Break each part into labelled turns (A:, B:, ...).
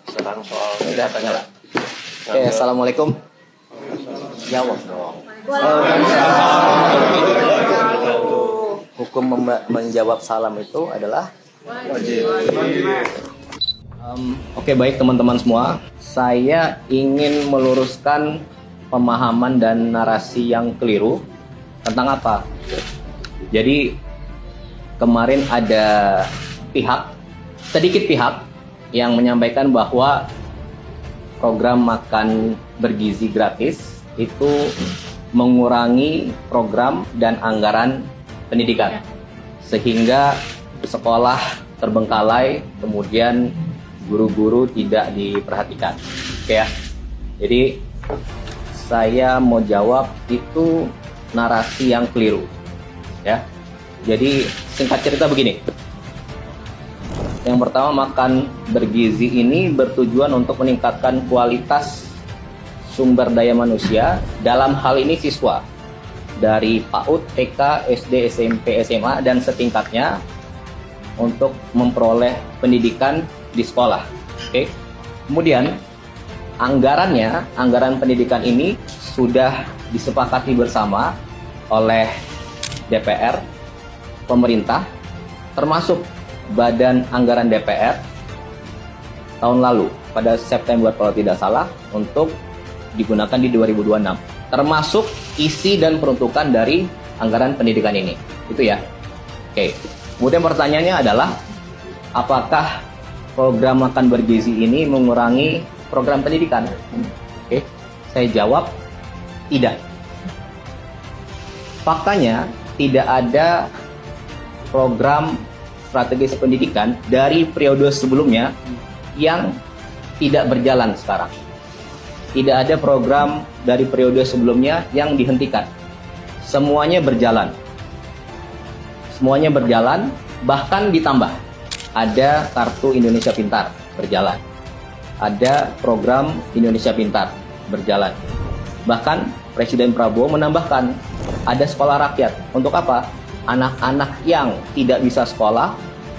A: Sekarang soal
B: Udah nyala. Oke, assalamualaikum. Jawab dong. Hukum menjawab salam itu adalah
A: wajib.
B: Oke, baik teman-teman semua. Saya ingin meluruskan pemahaman dan narasi yang keliru tentang apa. Jadi kemarin ada sedikit pihak yang menyampaikan bahwa program makan bergizi gratis itu mengurangi program dan anggaran pendidikan, sehingga sekolah terbengkalai, kemudian guru-guru tidak diperhatikan. Oke ya. Jadi saya mau jawab itu narasi yang keliru. Ya. Jadi singkat cerita begini. Yang pertama, makan bergizi ini bertujuan untuk meningkatkan kualitas sumber daya manusia, dalam hal ini siswa dari PAUD, TK, SD, SMP, SMA dan setingkatnya untuk memperoleh pendidikan di sekolah. Oke. Kemudian anggaran pendidikan ini sudah disepakati bersama oleh DPR, pemerintah, termasuk Badan Anggaran DPR tahun lalu pada September kalau tidak salah, untuk digunakan di 2026, termasuk isi dan peruntukan dari anggaran pendidikan ini. Itu ya. Oke. Kemudian pertanyaannya adalah, apakah program makan bergizi ini mengurangi program pendidikan? Oke. Saya jawab tidak. Faktanya tidak ada program strategis pendidikan dari periode sebelumnya yang tidak berjalan sekarang. Tidak ada program dari periode sebelumnya yang dihentikan. Semuanya berjalan. Semuanya berjalan, bahkan ditambah. Ada Kartu Indonesia Pintar berjalan. Ada program Indonesia Pintar berjalan. Bahkan Presiden Prabowo menambahkan ada sekolah rakyat. Untuk apa? Anak-anak yang tidak bisa sekolah,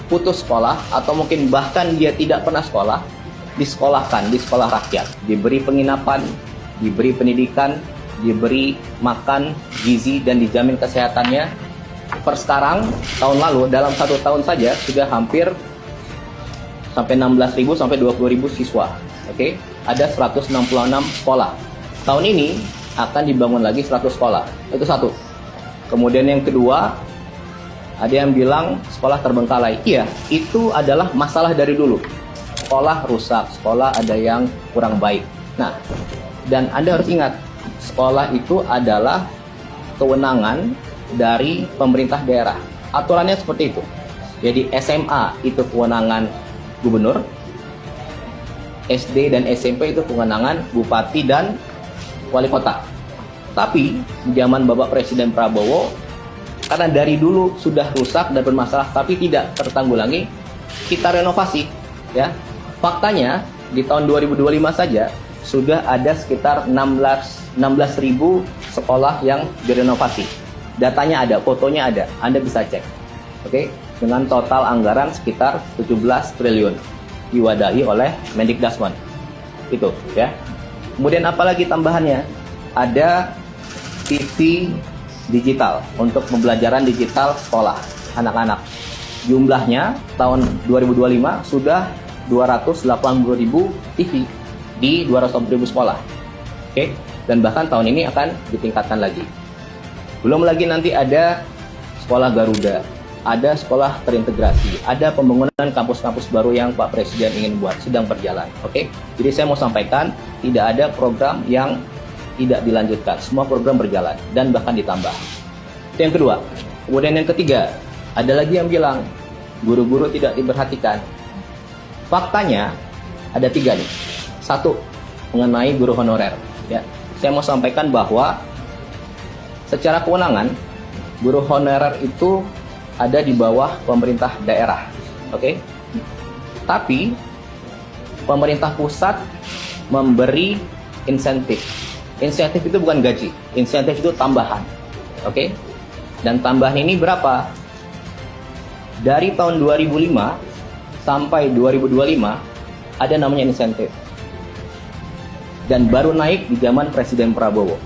B: putus sekolah, atau mungkin bahkan dia tidak pernah sekolah, disekolahkan di sekolah rakyat, diberi penginapan, diberi pendidikan, diberi makan gizi dan dijamin kesehatannya. Per sekarang, tahun lalu dalam 1 tahun saja sudah hampir sampai 16.000 sampai 20.000 siswa. Oke, ada 166 sekolah. Tahun ini akan dibangun lagi 100 sekolah. Itu satu. Kemudian yang kedua, ada yang bilang sekolah terbengkalai. Iya, itu adalah masalah dari dulu. Sekolah rusak, sekolah ada yang kurang baik. Nah, dan Anda harus ingat, sekolah itu adalah kewenangan dari pemerintah daerah. Aturannya seperti itu. Jadi SMA itu kewenangan gubernur, SD dan SMP itu kewenangan bupati dan wali kota. Tapi di zaman Bapak Presiden Prabowo, karena dari dulu sudah rusak dan bermasalah tapi tidak tertanggulangi, kita renovasi, ya. Faktanya di tahun 2025 saja sudah ada sekitar 16.000 sekolah yang direnovasi. Datanya ada, fotonya ada, Anda bisa cek. Oke, dengan total anggaran sekitar 17 triliun diwadahi oleh Mendikbud. Itu, ya. Kemudian apalagi tambahannya? Ada TV digital untuk pembelajaran digital sekolah anak-anak. Jumlahnya tahun 2025 sudah 280.000 TV di 280.000 sekolah. Oke, dan bahkan tahun ini akan ditingkatkan lagi. Belum lagi nanti ada sekolah Garuda, ada sekolah terintegrasi, ada pembangunan kampus-kampus baru yang Pak Presiden ingin buat, sedang berjalan. Oke, jadi saya mau sampaikan, tidak ada program yang tidak dilanjutkan, semua program berjalan dan bahkan ditambah. Itu yang kedua. Kemudian yang ketiga, ada lagi yang bilang guru-guru tidak diperhatikan. Faktanya ada 3 nih. 1, mengenai guru honorer. Ya, saya mau sampaikan bahwa secara kewenangan guru honorer itu ada di bawah pemerintah daerah. Oke? Tapi pemerintah pusat memberi insentif. Insentif itu bukan gaji, insentif itu tambahan. Oke? Dan tambahan ini berapa? Dari tahun 2005 sampai 2025 ada namanya insentif. Dan baru naik di zaman Presiden Prabowo.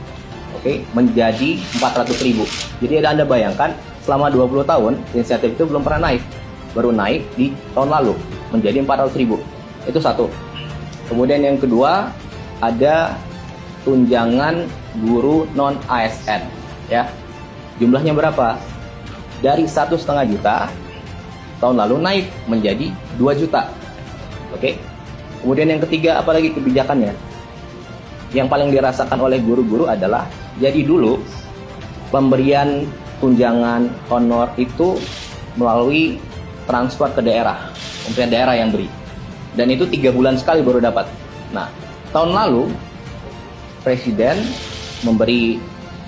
B: Oke, menjadi 400.000. Jadi Anda bayangkan selama 20 tahun insentif itu belum pernah naik. Baru naik di tahun lalu menjadi 400.000. Itu satu. Kemudian yang kedua, ada tunjangan guru non ASN, ya. Jumlahnya berapa? Dari 1,5 juta tahun lalu naik menjadi 2 juta. Oke. Kemudian yang ketiga, apalagi kebijakannya? Yang paling dirasakan oleh guru-guru adalah, jadi dulu pemberian tunjangan honor itu melalui transfer ke daerah, kemudian daerah yang beri. Dan itu 3 bulan sekali baru dapat. Nah, tahun lalu Presiden memberi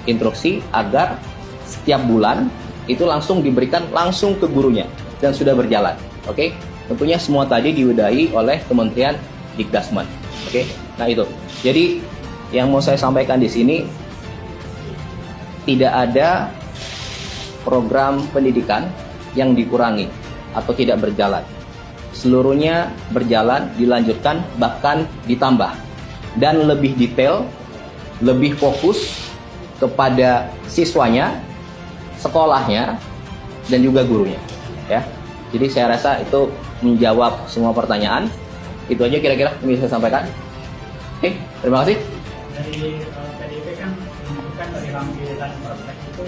B: instruksi agar setiap bulan itu langsung diberikan langsung ke gurunya dan sudah berjalan. Oke, tentunya semua tadi diudahi oleh Kementerian Dikdasmen. Oke, nah itu. Jadi yang mau saya sampaikan di sini, tidak ada program pendidikan yang dikurangi atau tidak berjalan. Seluruhnya berjalan, dilanjutkan, bahkan ditambah. Dan lebih detail, lebih fokus kepada siswanya, sekolahnya, dan juga gurunya. Ya. Jadi saya rasa itu menjawab semua pertanyaan. Itu aja kira-kira yang bisa saya sampaikan. Oke, terima kasih.
A: Dari PDIP kan menunjukkan dari lampiran prospek itu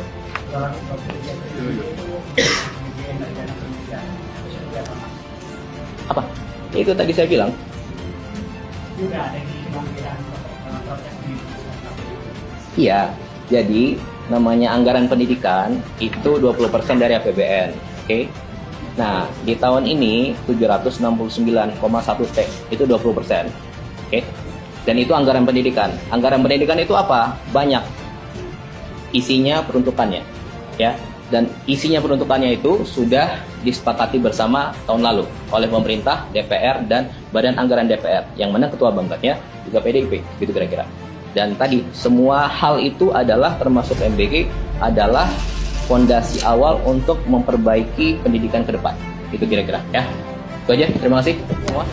A: 223 triliun itu kemudian dari dana pendidikan. Itu seperti apa, Mas?
B: Apa? Ya, itu tadi saya bilang.
A: Juga ada di lampiran prospek ini.
B: Iya, jadi namanya anggaran pendidikan itu 20% dari APBN. Oke. Nah, di tahun ini 769,1 T itu 20%. Oke. Dan itu anggaran pendidikan. Anggaran pendidikan itu apa? Banyak. Isinya peruntukannya, ya. Dan isinya peruntukannya itu sudah disepakati bersama tahun lalu oleh pemerintah, DPR, dan Badan Anggaran DPR, yang mana ketua bangkatnya juga PDIP, gitu kira-kira. Dan tadi semua hal itu adalah, termasuk MBG, adalah fondasi awal untuk memperbaiki pendidikan ke depan, gitu kira-kira, ya. Itu aja. Terima kasih semua.